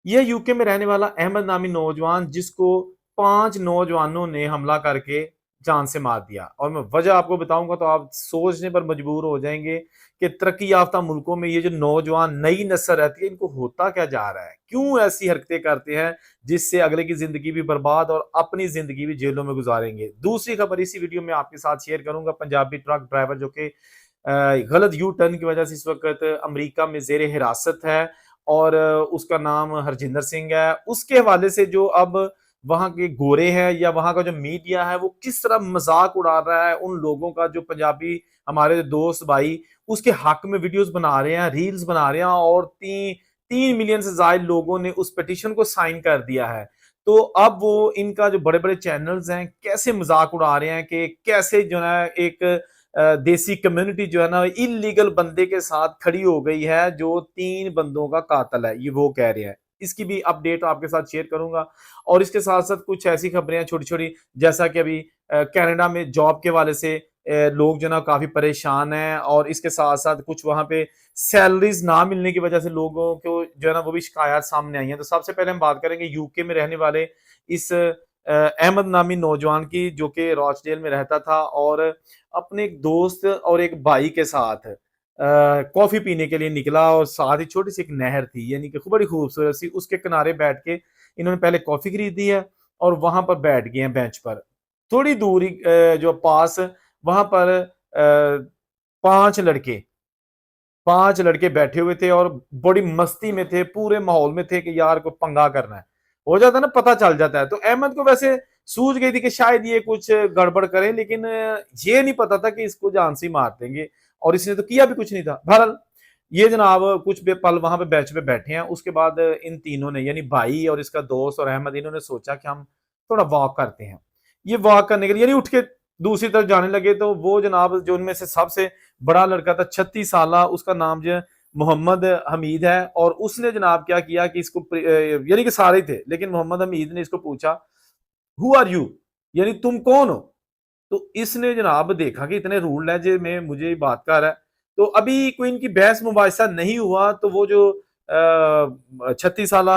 ये यूके में रहने वाला अहमद नामी नौजवान, जिसको 5 नौजवानों ने हमला करके जान से मार दिया। और मैं वजह आपको बताऊंगा तो आप सोचने पर मजबूर हो जाएंगे कि तरक्की याफ्ता मुल्कों में ये जो नौजवान नई नस्ल रहती है, इनको होता क्या जा रहा है, क्यों ऐसी हरकतें करते हैं जिससे अगले की जिंदगी भी बर्बाद और अपनी जिंदगी भी जेलों में गुजारेंगे। दूसरी खबर इसी वीडियो में आपके साथ शेयर करूंगा। पंजाबी ट्रक ड्राइवर जो कि गलत यू टर्न की वजह से इस वक्त अमेरिका में जेर हिरासत है, और उसका नाम हरजिंदर सिंह है। उसके हवाले से जो अब वहां के गोरे हैं या वहां का जो मीडिया है वो किस तरह मजाक उड़ा रहा है उन लोगों का, जो पंजाबी हमारे दोस्त भाई उसके हक में वीडियोस बना रहे हैं, रील्स बना रहे हैं, और 3 मिलियन से ज्यादा लोगों ने उस पिटीशन को साइन कर दिया है। तो अब वो इनका जो बड़े बड़े चैनल्स हैं कैसे मजाक उड़ा रहे हैं कि कैसे जो है एक देसी कम्युनिटी जो है ना इलीगल बंदे के साथ खड़ी हो गई है जो 3 बंदों का कातल है, ये वो कह रहे हैं। इसकी भी अपडेट आपके साथ शेयर करूंगा। और इसके साथ साथ कुछ ऐसी खबरें हैं छोटी छोटी, जैसा कि अभी कनाडा में जॉब के वाले से लोग जो ना काफी परेशान हैं, और इसके साथ साथ कुछ वहां पे सैलरीज ना मिलने की वजह से लोगों को जो है ना वो भी शिकायत सामने आई है। तो सबसे पहले हम बात करेंगे यूके में रहने वाले इस अहमद नामी नौजवान की, जो कि रॉचडेल में रहता था और अपने एक दोस्त और एक भाई के साथ कॉफी पीने के लिए निकला, और साथ ही छोटी सी एक नहर थी, यानी कि बड़ी खूबसूरत सी, उसके किनारे बैठ के इन्होंने पहले कॉफी खरीदी है और वहां पर बैठ गए हैं बेंच पर। थोड़ी दूरी जो पास वहां पर 5 लड़के 5 लड़के बैठे हुए थे और बड़ी मस्ती में थे, पूरे माहौल में थे कि यार को पंगा करना है। हो जाता है ना, पता चल जाता है। तो अहमद को वैसे सूझ गई थी कि शायद ये कुछ गड़बड़ करें, लेकिन ये नहीं पता था कि इसको जान से मार देंगे, और इसने तो किया भी कुछ नहीं था। बहरहाल ये जनाब कुछ पल वहां पे बेंच पे बैठे हैं। उसके बाद इन तीनों ने, यानी भाई और इसका दोस्त और अहमद, इन्होंने सोचा कि हम थोड़ा वॉक करते हैं। ये वॉक करने के लिए यानी उठ के दूसरी तरफ जाने लगे, तो वो जनाब जो उनमें से सबसे बड़ा लड़का था, 36 साल, उसका नाम जो है मोहम्मद हमीद है। और उसने जनाब क्या किया कि इसको यानी कि सारे थे, लेकिन मोहम्मद हमीद ने इसको पूछा, हु आर यू, यानी तुम कौन हो। तो इसने जनाब देखा कि इतने रूड लहजे में मुझे बात कर रहा है, तो अभी कोई इनकी बहस मुबाहिसा नहीं हुआ। तो वो जो 36 साल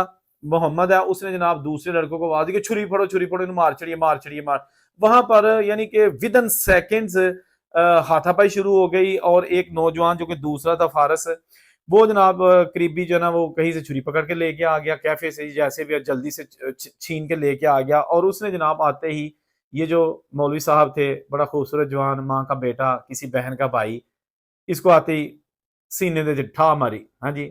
मोहम्मद है, उसने जनाब दूसरे लड़कों को आवाज दी कि छुरी फड़ो, छुरी फड़ो, इन्हें मार चढ़िए, मार चढ़िए, मार। वहां पर यानी कि विद इन सेकेंड्स हाथापाई शुरू हो गई, और एक नौजवान जो कि दूसरा था फारस, वो जनाब करीबी जो है ना वो कहीं से छुरी पकड़ के लेके आ गया, कैफे से जैसे भी जल्दी से छीन के लेके आ गया। और उसने जनाब आते ही ये जो मौलवी साहब थे, बड़ा खूबसूरत जवान, माँ का बेटा, किसी बहन का भाई, इसको आते ही सीने दे ठा मारी। हाँ जी,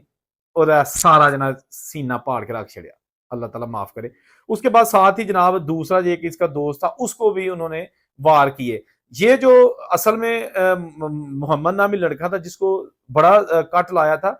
और सारा जना सीना पाड़ के रख छड़िया, अल्लाह ताला माफ करे। उसके बाद साथ ही जनाब दूसरा एक इसका दोस्त था, उसको भी उन्होंने वार किए। ये जो असल में मोहम्मद नामी लड़का था जिसको बड़ा कट लाया था,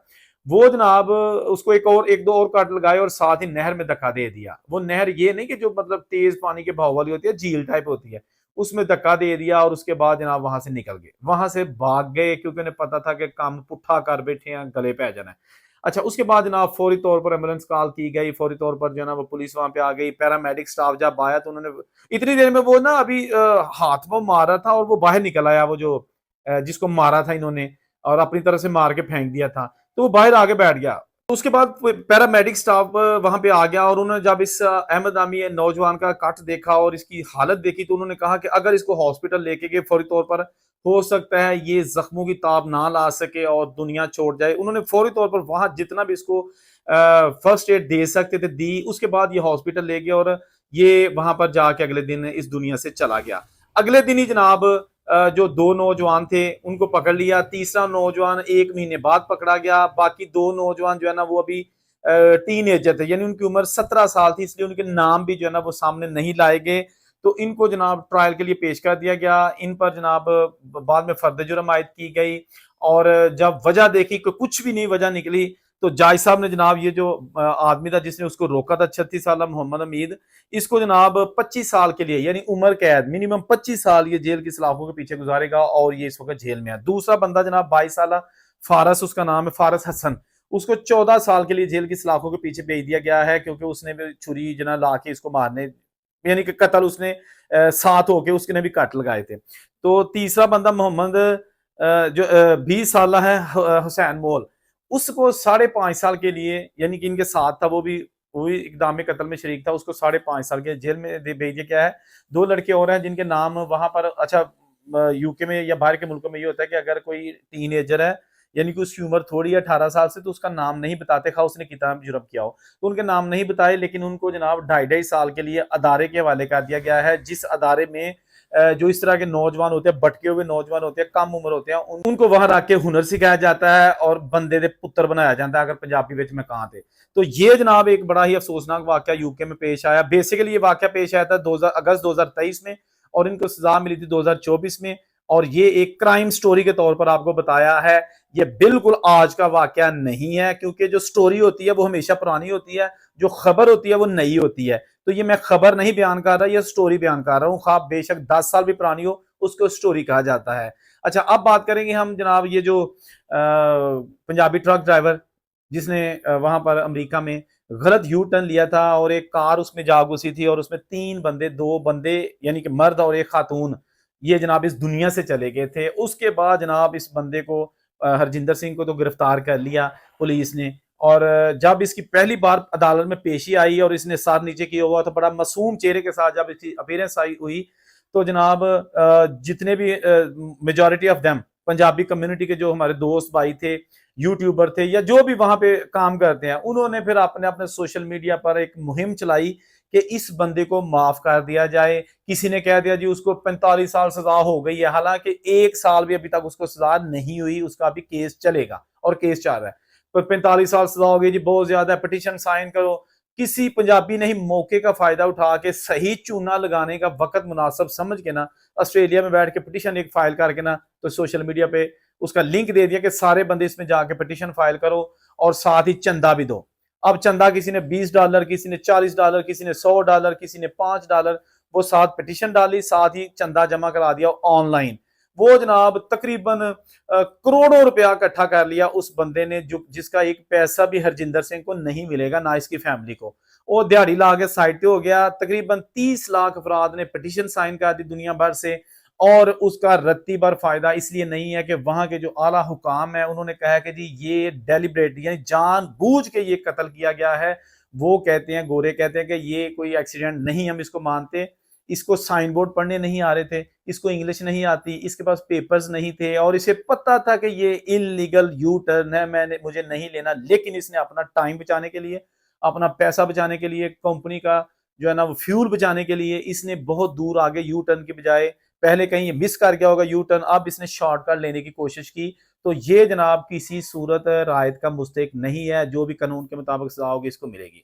वो जनाब उसको एक दो और कट लगाए और साथ ही नहर में धक्का दे दिया। वो नहर ये नहीं कि जो मतलब तेज पानी के बहाव वाली होती है, झील टाइप होती है, उसमें धक्का दे दिया। और उसके बाद जनाब वहां से निकल गए, वहां से भाग गए, क्योंकि उन्हें पता था कि काम पुट्ठा कर बैठे हैं, गले पे आ जाना है। अच्छा, उसके बाद जनाब फौरी तौर पर एम्बुलेंस कॉल की गई, फौरी तौर पर जो है ना वो पुलिस वहां पे आ गई, पैरामेडिक स्टाफ जब आया तो उन्होंने इतनी देर में वो ना अभी हाथ में मार रहा था और वो बाहर निकल आया, वो जो जिसको मारा था इन्होंने और अपनी तरफ से मार के फेंक दिया था, तो वो बाहर आके बैठ गया। तो उसके बाद पैरामेडिक स्टाफ वहां पे आ गया, और उन्होंने जब इस अहमद नामी नौजवान का कट देखा और इसकी हालत देखी, तो उन्होंने कहा कि अगर इसको हॉस्पिटल लेके गए फौरी तौर पर, हो सकता है ये जख्मों की ताब ना ला सके और दुनिया छोड़ जाए। उन्होंने फौरी तौर पर वहां जितना भी इसको फर्स्ट एड दे सकते थे दी। उसके बाद ये हॉस्पिटल ले गए और ये वहां पर जाके अगले दिन इस दुनिया से चला गया। अगले दिन ही जनाब जो 2 नौजवान थे उनको पकड़ लिया, तीसरा नौजवान 1 महीने बाद पकड़ा गया। बाकी 2 नौजवान जो है ना वो अभी टीन एजर थे, यानी उनकी उम्र 17 साल थी, इसलिए उनके नाम भी जो है ना वो सामने नहीं लाए गए। तो इनको जनाब ट्रायल के लिए पेश कर दिया गया। इन पर जनाब बाद में फर्द जुर्म आयद की गई, और जब वजह देखी कि कुछ भी नहीं वजह निकली, तो जज साहब ने जनाब ये जो आदमी था जिसने उसको रोका था, 36 साल मोहम्मद हमीद, इसको जनाब 25 साल के लिए, यानी उम्र कैद मिनिमम 25 साल ये जेल की सलाखों के पीछे गुजारेगा, और ये इस वक्त जेल में है। दूसरा बंदा जनाब 22 साल फारस, उसका नाम है फारस हसन, उसको 14 साल के लिए जेल की सलाखों के पीछे भेज दिया गया है, क्योंकि उसने भी छुरी जना ला के इसको मारने, यानी कि कत्ल उसने साथ होके उसने भी कट लगाए थे। तो तीसरा बंदा मोहम्मद जो 20 साल है हुसैन मोल, उसको 5.5 साल के लिए, यानी कि इनके साथ था, वो भी वो भी इक़दाम कत्ल में शरीक था, उसको 5.5 साल के जेल में भेज दिया गया है। 2 लड़के और हैं जिनके नाम वहाँ पर, अच्छा यूके में या बाहर के मुल्कों में ये होता है कि अगर कोई टीनेजर है, यानी कि उसकी उम्र थोड़ी है 18 साल से, तो उसका नाम नहीं बताते, खा उसने कितना भी जुर्म किया हो। तो उनके नाम नहीं बताए, लेकिन उनको जनाब 2.5 साल के लिए अदारे के हवाले कर दिया गया है, जिस अदारे में जो इस तरह के नौजवान होते हैं, भटके हुए नौजवान होते हैं, कम उम्र होते हैं, उनको वहां रख के हुनर सिखाया जाता है और बंदे दे पुत्र बनाया जाता है, अगर पंजाबी विच मैं कहां थे। तो ये जनाब एक बड़ा ही अफसोसनाक वाकया यूके में पेश आया। बेसिकली ये वाकया पेश आया था 2000 अगस्त 2023 में, और इनको सजा मिली थी 2024 में। और ये एक क्राइम स्टोरी के तौर पर आपको बताया है। ये बिल्कुल आज का वाकया नहीं है, क्योंकि जो स्टोरी होती है वो हमेशा पुरानी होती है, जो खबर होती है वो नई होती है। तो ये मैं खबर नहीं बयान कर रहा, ये स्टोरी बयान कर रहा हूँ, खा बेशक 10 साल भी पुरानी हो, उसको स्टोरी कहा जाता है। अच्छा, अब बात करेंगे हम जनाब ये जो पंजाबी ट्रक ड्राइवर जिसने वहां पर अमेरिका में गलत यू टर्न लिया था, और एक कार उसमें जा घुसी थी, और उसमें 3 बंदे, 2 बंदे यानी कि मर्द और एक खातून, ये जनाब इस दुनिया से चले गए थे। उसके बाद जनाब इस बंदे को, हरजिंदर सिंह को, तो गिरफ्तार कर लिया पुलिस ने। और जब इसकी पहली बार अदालत में पेशी आई और इसने सर नीचे किया हुआ, तो बड़ा मासूम चेहरे के साथ जब इसकी अपीयरेंस आई हुई, तो जनाब जितने भी majority of them Punjabi community के जो हमारे दोस्त भाई थे, यूट्यूबर थे, या जो भी वहां पे काम करते हैं, उन्होंने फिर अपने अपने सोशल मीडिया पर एक मुहिम चलाई कि इस बंदे को माफ कर दिया जाए। किसी ने कह दिया जी उसको 45 साल सजा हो गई है, हालांकि 1 साल भी अभी तक उसको सजा नहीं हुई, उसका अभी केस चलेगा और केस चल रहा है। पर 45 साल सजा हो गई जी, बहुत ज्यादा, पिटीशन साइन करो। किसी पंजाबी ने ही मौके का फायदा उठा के सही चूना लगाने का वक्त मुनासिब समझ के ना, ऑस्ट्रेलिया में बैठ के पिटीशन एक फाइल करके ना, तो सोशल मीडिया पे उसका लिंक दे दिया कि सारे बंदे इसमें जाके पिटीशन फाइल करो और साथ ही चंदा भी दो। अब चंदा किसी ने $20, किसी ने $40, किसी ने $100, किसी ने $5, वो साथ पिटीशन डाली, साथ ही चंदा जमा करा दिया ऑनलाइन। वो जनाब तकरीबन करोड़ों रुपया इकट्ठा कर लिया उस बंदे ने, जो जिसका एक पैसा भी हरजिंदर सिंह को नहीं मिलेगा, ना इसकी फैमिली को। वो दिहाड़ी ला के साइड पे हो गया। तकरीबन 30 लाख अफराद ने पिटीशन साइन कर दी दुनिया भर से, और उसका रत्ती भर फायदा इसलिए नहीं है कि वहां के जो आला हुकाम है उन्होंने कहा कि जी ये डेलिब्रेट यानी जानबूझ के ये कत्ल किया गया है। वो कहते हैं, गोरे कहते हैं कि ये कोई एक्सीडेंट नहीं, हम इसको मानते। इसको साइन बोर्ड पढ़ने नहीं आ रहे थे, इसको इंग्लिश नहीं आती, इसके पास पेपर्स नहीं थे, और इसे पता था कि ये इलीगल यू टर्न है, मुझे नहीं लेना, लेकिन इसने अपना टाइम बचाने के लिए, अपना पैसा बचाने के लिए, कंपनी का जो है ना वो फ्यूल बचाने के लिए, इसने बहुत दूर आगे यू टर्न की बजाय, पहले कहीं मिस कर गया होगा यू टर्न, अब इसने शॉर्टकट लेने की कोशिश की। तो ये जनाब किसी सूरत रायत का मुस्तहिक नहीं है, जो भी कानून के मुताबिक सजा होगी इसको मिलेगी।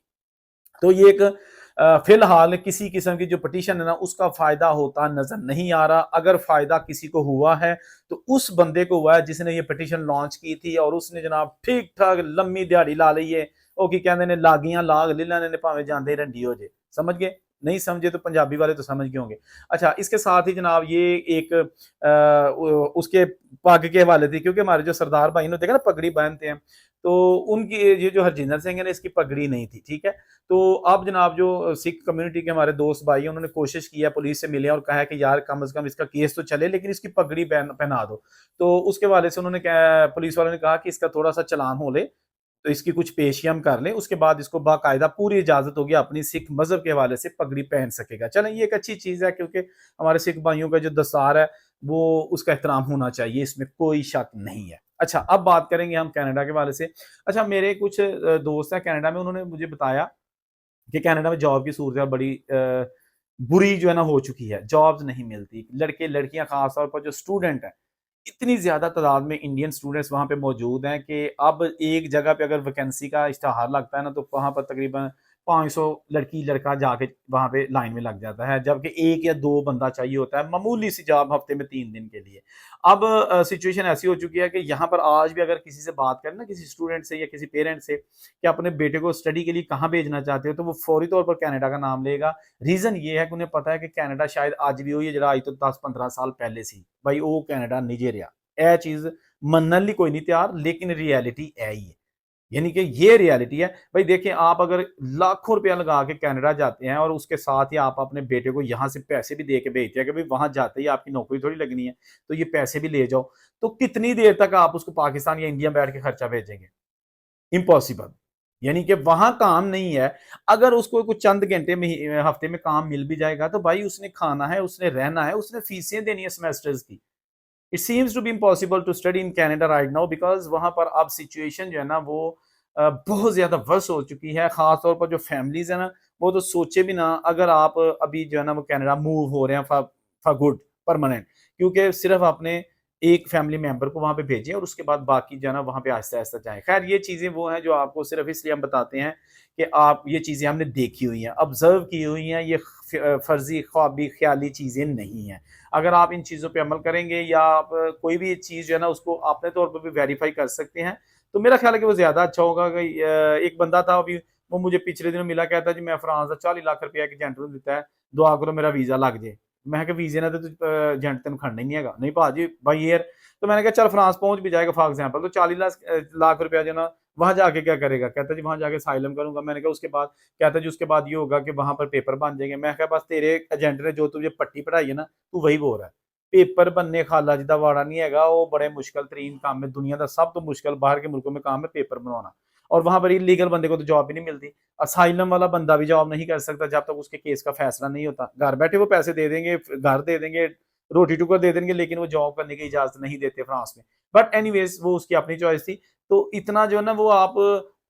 तो ये एक फिलहाल किसी किस्म की जो पिटीशन है ना, उसका फायदा होता नजर नहीं आ रहा। अगर फायदा किसी को हुआ है तो उस बंदे को हुआ है जिसने ये पिटीशन लॉन्च की थी, और उसने जनाब ठीक ठाक लंबी दिहाड़ी ला ली है। वो की कहते ने लागियां लाग लीला ने भावे जाते रंडी हो जे, समझ गए? नहीं समझे तो पंजाबी वाले तो समझ गए होंगे। अच्छा, इसके साथ ही जनाब ये एक उसके पग के हवाले थी, क्योंकि हमारे जो सरदार भाई ने देखा ना पगड़ी पहनते हैं, तो उनकी ये जो हरजिंदर सिंह है ना, इसकी पगड़ी नहीं थी, ठीक है। तो अब जनाब जो सिख कम्युनिटी के हमारे दोस्त भाई हैं, उन्होंने कोशिश की है, पुलिस से मिले और कहा है कि यार कम से कम इसका केस तो चले, लेकिन इसकी पगड़ी पहना दो। तो उसके वाले से उन्होंने पुलिस वालों ने कहा कि इसका थोड़ा सा चलान हो ले, तो इसकी कुछ पेशी हम कर लें, उसके बाद इसको बाकायदा पूरी इजाजत होगी, अपनी सिख मजहब के हवाले से पगड़ी पहन सकेगा। चलें, ये एक अच्छी चीज है, क्योंकि हमारे सिख भाइयों का जो दस्तार है वो उसका एहतराम होना चाहिए, इसमें कोई शक नहीं है। अच्छा, अब बात करेंगे हम कनाडा के हवाले से। अच्छा, मेरे कुछ दोस्त हैं कनाडा में, उन्होंने मुझे बताया कि कनाडा में जॉब की सूरत बड़ी बुरी जो है ना हो चुकी है, जॉब्स नहीं मिलती। लड़के लड़कियां खासतौर पर जो स्टूडेंट हैं, इतनी ज्यादा तादाद में इंडियन स्टूडेंट्स वहां पे मौजूद हैं कि अब एक जगह पे अगर वैकेंसी का इश्तहार लगता है ना, तो वहां पर तकरीबन 500 लड़की लड़का जाके वहां पे लाइन में लग जाता है, जबकि 1 या 2 बंदा चाहिए होता है मामूली सी जॉब हफ्ते में 3 दिन के लिए। अब सिचुएशन ऐसी हो चुकी है कि यहाँ पर आज भी अगर किसी से बात करें ना, किसी स्टूडेंट से या किसी पेरेंट से, कि अपने बेटे को स्टडी के लिए कहाँ भेजना चाहते हो, तो वो फौरी तौर पर कनाडा का नाम लेगा। रीजन ये है कि उन्हें पता है कि कनाडा शायद आज भी हुई है जरा, आज तो 10-15 साल पहले सी भाई वो कनाडा नहीं रहा। यह चीज मनने ली कोई नहीं तैयार, लेकिन रियलिटी है ही है, यानी कि ये रियलिटी है। भाई देखिए, आप अगर लाखों रुपया लगा के कनाडा जाते हैं और उसके साथ ही आप अपने बेटे को यहाँ से पैसे भी दे के भेजते हैं कि भाई वहां जाते ही आपकी नौकरी थोड़ी लगनी है, तो ये पैसे भी ले जाओ, तो कितनी देर तक आप उसको पाकिस्तान या इंडिया बैठ के खर्चा भेजेंगे? इम्पॉसिबल। यानी कि वहां काम नहीं है। अगर उसको कुछ चंद घंटे में हफ्ते में काम मिल भी जाएगा तो भाई उसने खाना है, उसने रहना है, उसने फीसें देनी है सेमेस्टर्स की। It seems to be impossible to study in Canada right now because वहां पर अब सिचुएशन जो है ना वो बहुत ज्यादा वर्स हो चुकी है। खास तौर पर जो फैमिलीज है ना वो तो सोचे भी ना, अगर आप अभी जो है ना वो कनाडा मूव हो रहे हैं फॉर गुड, परमानेंट, क्योंकि सिर्फ आपने एक फैमिली मेंबर को वहां पे भेजें और उसके बाद बाकी जो है ना वहां पे आहिस्ता आहिस्ता जाए। खैर ये चीजें वो हैं जो आपको सिर्फ इसलिए हम बताते हैं कि आप ये चीजें हमने देखी हुई हैं, ऑब्जर्व की हुई हैं, ये फर्जी ख्वाबी ख्याली चीजें नहीं हैं। अगर आप इन चीज़ों पे अमल करेंगे या आप कोई भी चीज़ जो है ना उसको अपने तौर पर भी वेरीफाई कर सकते हैं, तो मेरा ख्याल है कि वो ज़्यादा अच्छा होगा। कि एक बंदा था अभी, वो मुझे पिछले दिनों मिला, कहता जी मैं फ्रांस का 40 लाख रुपया एक एजेंट ਨੂੰ ਦਿੱਤਾ ਹੈ, दुआ करो मेरा वीज़ा लग जाए। मैं कहा वीज़े ने तो एजेंट तेन खड़ना ही नहीं है, नहीं भाजी बाई एयर। तो मैंने कहा चल फ्रांस पहुंच भी जाएगा फॉर एग्जाम्पल, तो 40 लाख रुपया जो ना वहां जाके क्या करेगा? कहता जी वहां जाके साइलम करूंगा। मैंने कहा उसके बाद? कहता जी उसके बाद ये होगा कि वहां पर पेपर बन जाएंगे। मैं कहा बस तेरे एजेंट ने जो तुझे पट्टी पढ़ाई है ना तू वही बोल रहा है। पेपर बनने खाला जी का वाड़ा नहीं है, वो बड़े मुश्किल तरीन काम है, दुनिया का सब तो मुश्किल बाहर के मुल्कों में काम है पेपर बनवाना। और वहां पर इलीगल बंदे को तो जॉब भी नहीं मिलती। असाइलम वाला बंदा भी जॉब नहीं कर सकता जब तक उसके केस का फैसला नहीं होता। घर बैठे वो पैसे दे देंगे, घर दे देंगे, रोटी टुकड़ दे देंगे, लेकिन वो जॉब करने की इजाजत नहीं देते फ्रांस में। बट एनीवेज वो उसकी अपनी चॉइस थी। तो इतना जो है ना वो आप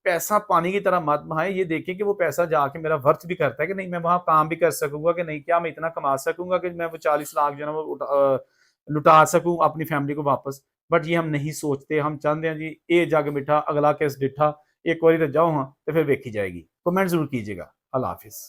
पैसा पानी की तरह मत बहाएं, ये देखें कि वो पैसा जाके मेरा वर्थ भी करता है कि नहीं, मैं वहां काम भी कर सकूंगा कि नहीं, क्या मैं इतना कमा सकूंगा कि मैं वो 40 लाख जो है ना वो लुटा सकूं अपनी फैमिली को वापस। बट ये हम नहीं सोचते, हम चाहते हैं जी ए जग मिठा अगला किस डिठा, एक बारी तो जाओ हाँ तो फिर वेखी जाएगी। कमेंट जरूर कीजिएगा। अल्लाह हाफिज।